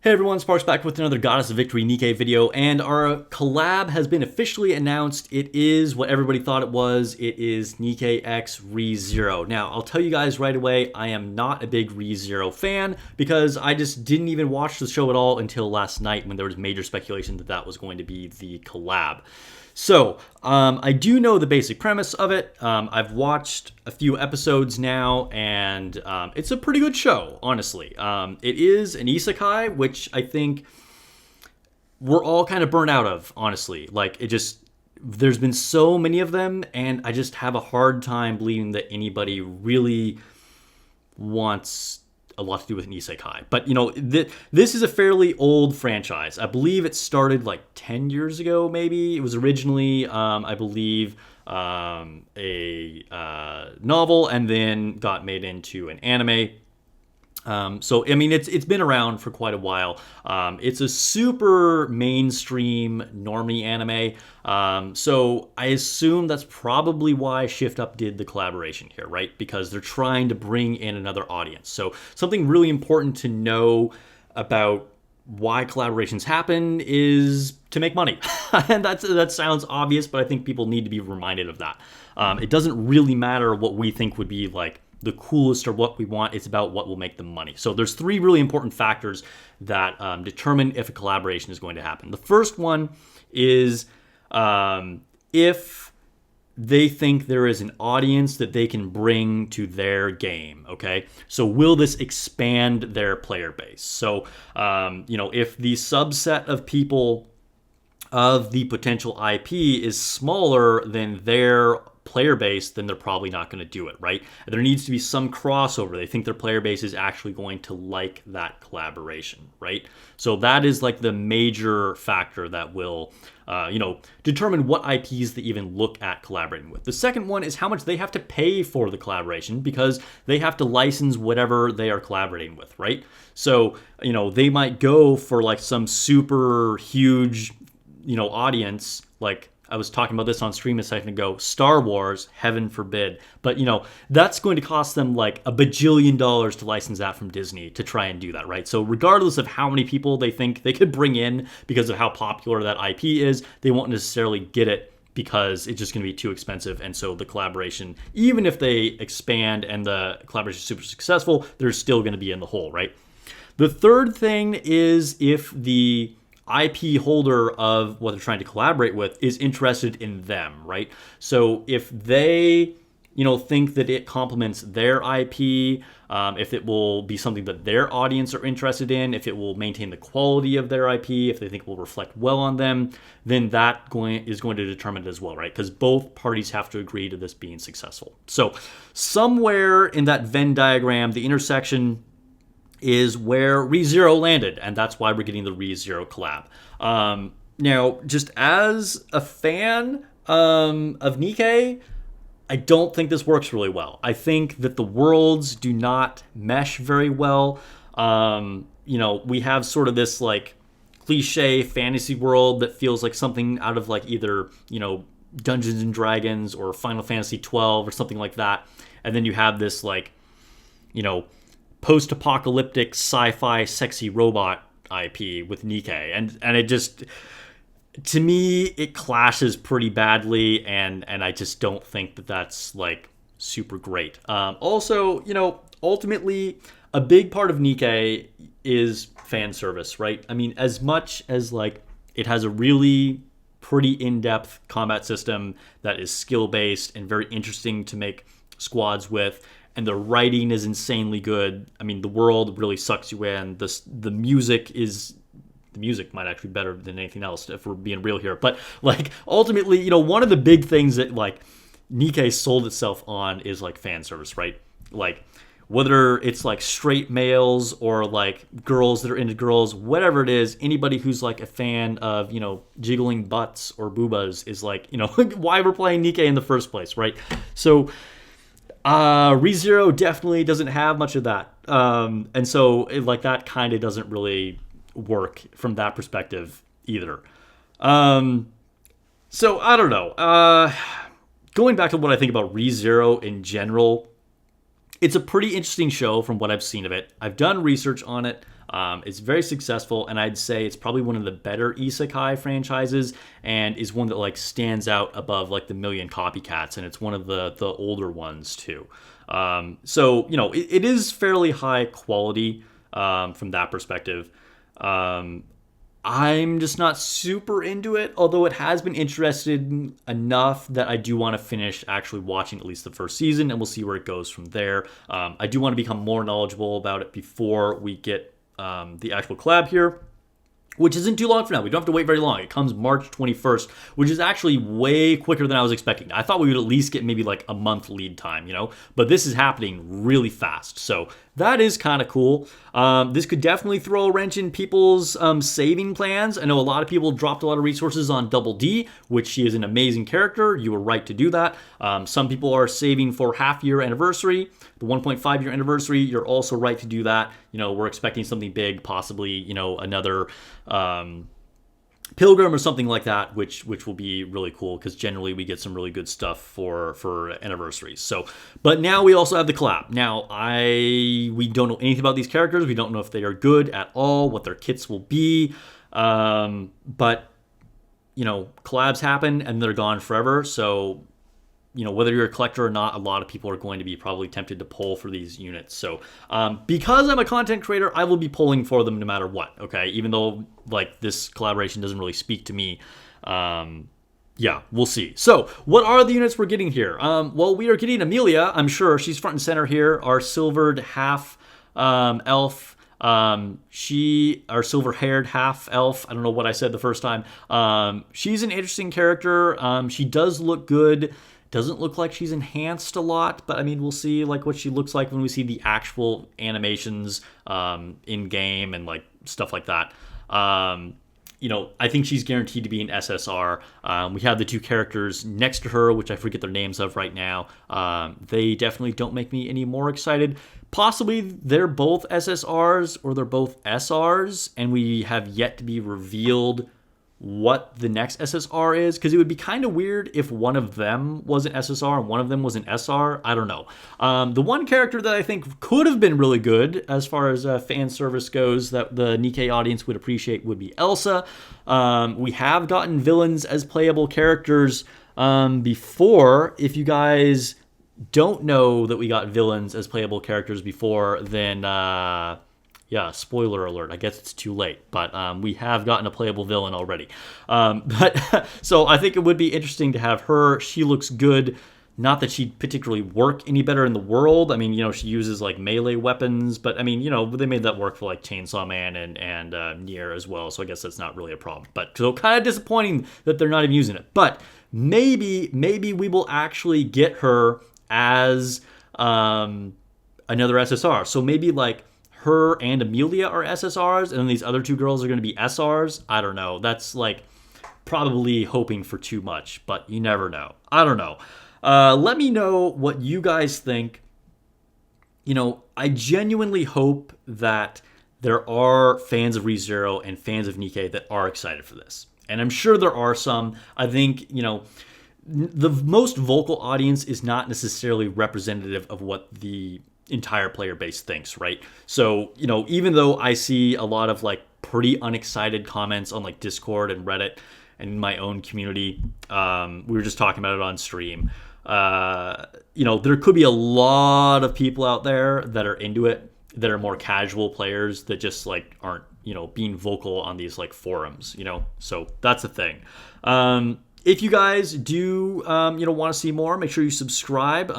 Hey everyone, Sparks back with another Goddess of Victory Nikke video, and our collab has been officially announced. It is what everybody thought it was. It is Nikke X ReZero. Now, I'll tell you guys right away, I am not a big ReZero fan because I just didn't even watch the show at all until last night when there was major speculation that that was going to be the collab. So, I do know the basic premise of it. I've watched a few episodes now, and it's a pretty good show, honestly. It is an isekai, which I think we're all kind of burnt out of, honestly. There's been so many of them, and I just have a hard time believing that anybody really wants a lot to do with an isekai. But, this is a fairly old franchise. I believe it started like 10 years ago, maybe. It was originally, I believe, a novel and then got made into an anime. It's been around for quite a while. It's a super mainstream normie anime. So I assume that's probably why Shift Up did the collaboration here, right? Because they're trying to bring in another audience. So something really important to know about why collaborations happen is to make money. And that sounds obvious, but I think people need to be reminded of that. It doesn't really matter what we think would be like the coolest or what we want. It's about what will make the money. So there's three really important factors that determine if a collaboration is going to happen. The first one is if they think there is an audience that they can bring to their game, okay? So will this expand their player base? So, if the subset of people of the potential IP is smaller than their player base, then they're probably not going to do it, right? There needs to be some crossover. They think their player base is actually going to like that collaboration, right? So that is like the major factor that will, determine what IPs they even look at collaborating with. The second one is how much they have to pay for the collaboration because they have to license whatever they are collaborating with, right? So, they might go for like some super huge, audience, like I was talking about this on stream a second ago, Star Wars, heaven forbid. But, that's going to cost them like $1 bajillion to license that from Disney to try and do that, right? So regardless of how many people they think they could bring in because of how popular that IP is, they won't necessarily get it because it's just going to be too expensive. And so the collaboration, even if they expand and the collaboration is super successful, they're still going to be in the hole, right? The third thing is if the IP holder of what they're trying to collaborate with is interested in them, right? So if they, think that it complements their IP, if it will be something that their audience are interested in, if it will maintain the quality of their IP, if they think it will reflect well on them, then that is going to determine it as well, right? Because both parties have to agree to this being successful. So somewhere in that Venn diagram, the intersection is where ReZero landed, and that's why we're getting the ReZero collab. Now, just as a fan of Nikke, I don't think this works really well. I think that the worlds do not mesh very well. We have sort of this like cliche fantasy world that feels like something out of like either, Dungeons and Dragons or Final Fantasy 12 or something like that. And then you have this like, post-apocalyptic sci-fi sexy robot IP with Nikke, and it just, to me, it clashes pretty badly, and I just don't think that that's like super great. Also, ultimately, a big part of Nikke is fan service, right? I mean, as much as like it has a really pretty in-depth combat system that is skill-based and very interesting to make squads with, and the writing is insanely good. I mean, the world really sucks you in. The music might actually be better than anything else if we're being real here. But like ultimately, one of the big things that like Nikke sold itself on is like fan service, right? Like whether it's like straight males or like girls that are into girls, whatever it is, anybody who's like a fan of, jiggling butts or boobas is like, why we're playing Nikke in the first place, right? So ReZero definitely doesn't have much of that. And so that kind of doesn't really work from that perspective either. So I don't know. Going back to what I think about ReZero in general, it's a pretty interesting show from what I've seen of it. I've done research on it. It's very successful, and I'd say it's probably one of the better isekai franchises, and is one that like stands out above like the million copycats, and it's one of the older ones too. So it is fairly high quality from that perspective. I'm just not super into it, although it has been interested enough that I do want to finish actually watching at least the first season, and we'll see where it goes from there. I do want to become more knowledgeable about it before we get the actual collab here, which isn't too long from now. We don't have to wait very long. It comes March 21st, which is actually way quicker than I was expecting. I thought we would at least get maybe like a month lead time, but this is happening really fast. So that is kind of cool. This could definitely throw a wrench in people's saving plans. I know a lot of people dropped a lot of resources on Double D, which she is an amazing character. You were right to do that. Some people are saving for half-year anniversary, the 1.5-year anniversary. You're also right to do that. We're expecting something big, possibly, another Pilgrim or something like that, which will be really cool, because generally we get some really good stuff for anniversaries. So, but now we also have the collab. Now we don't know anything about these characters. We don't know if they are good at all, what their kits will be. But collabs happen and they're gone forever. So whether you're a collector or not, a lot of people are going to be probably tempted to pull for these units. So because I'm a content creator, I will be pulling for them no matter what, okay? Even though like this collaboration doesn't really speak to me. Yeah, we'll see. So what are the units we're getting here? Well, we are getting Amelia, I'm sure. She's front and center here, our silvered half elf. Our silver-haired half elf. I don't know what I said the first time. She's an interesting character. She does look good. Doesn't look like she's enhanced a lot, but I mean, we'll see like what she looks like when we see the actual animations in game and like stuff like that. I think she's guaranteed to be an SSR. We have the two characters next to her, which I forget their names of right now. They definitely don't make me any more excited. Possibly they're both SSRs or they're both SRs, and we have yet to be revealed what the next SSR is, because it would be kind of weird if one of them was an SSR and one of them was an SR. I don't know. The one character that I think could have been really good as far as fan service goes that the Nikke audience would appreciate would be Elsa. We have gotten villains as playable characters before. If you guys don't know that we got villains as playable characters before, then yeah, spoiler alert. I guess it's too late, but we have gotten a playable villain already. But so I think it would be interesting to have her. She looks good. Not that she'd particularly work any better in the world. I mean, she uses like melee weapons, but I mean, they made that work for like Chainsaw Man and Nier as well. So I guess that's not really a problem. But so kind of disappointing that they're not even using it. But maybe we will actually get her as another SSR. So maybe like her and Amelia are SSRs, and then these other two girls are going to be SRs. I don't know. That's like probably hoping for too much, but you never know. I don't know. Let me know what you guys think. I genuinely hope that there are fans of ReZero and fans of Nikke that are excited for this. And I'm sure there are some. I think, the most vocal audience is not necessarily representative of what the entire player base thinks, right? So, even though I see a lot of like pretty unexcited comments on like Discord and Reddit and in my own community, we were just talking about it on stream. There could be a lot of people out there that are into it, that are more casual players that just like aren't, being vocal on these like forums, so that's the thing. If you guys do, want to see more, make sure you subscribe.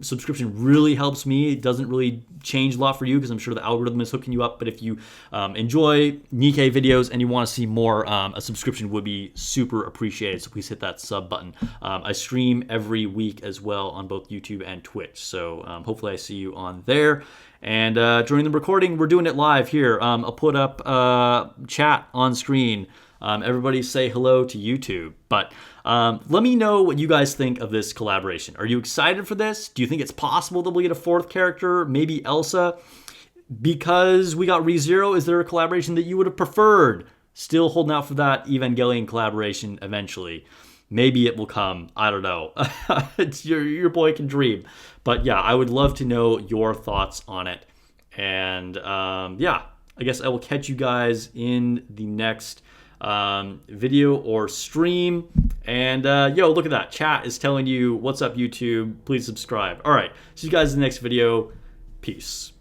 Subscription really helps me. It doesn't really change a lot for you because I'm sure the algorithm is hooking you up. But if you enjoy Nikke videos and you want to see more, a subscription would be super appreciated. So please hit that sub button. I stream every week as well on both YouTube and Twitch. So hopefully I see you on there. And during the recording, we're doing it live here. I'll put up chat on screen. Everybody say hello to YouTube. But let me know what you guys think of this collaboration. Are you excited for this? Do you think it's possible that we'll get a fourth character, maybe Elsa? Because we got ReZero, is there a collaboration that you would have preferred? Still holding out for that Evangelion collaboration eventually. Maybe it will come. I don't know. It's your boy can dream. But yeah, I would love to know your thoughts on it. And yeah. I guess I will catch you guys in the next video or stream. And yo, look at that. Chat is telling you, what's up, YouTube? Please subscribe. All right. See you guys in the next video. Peace.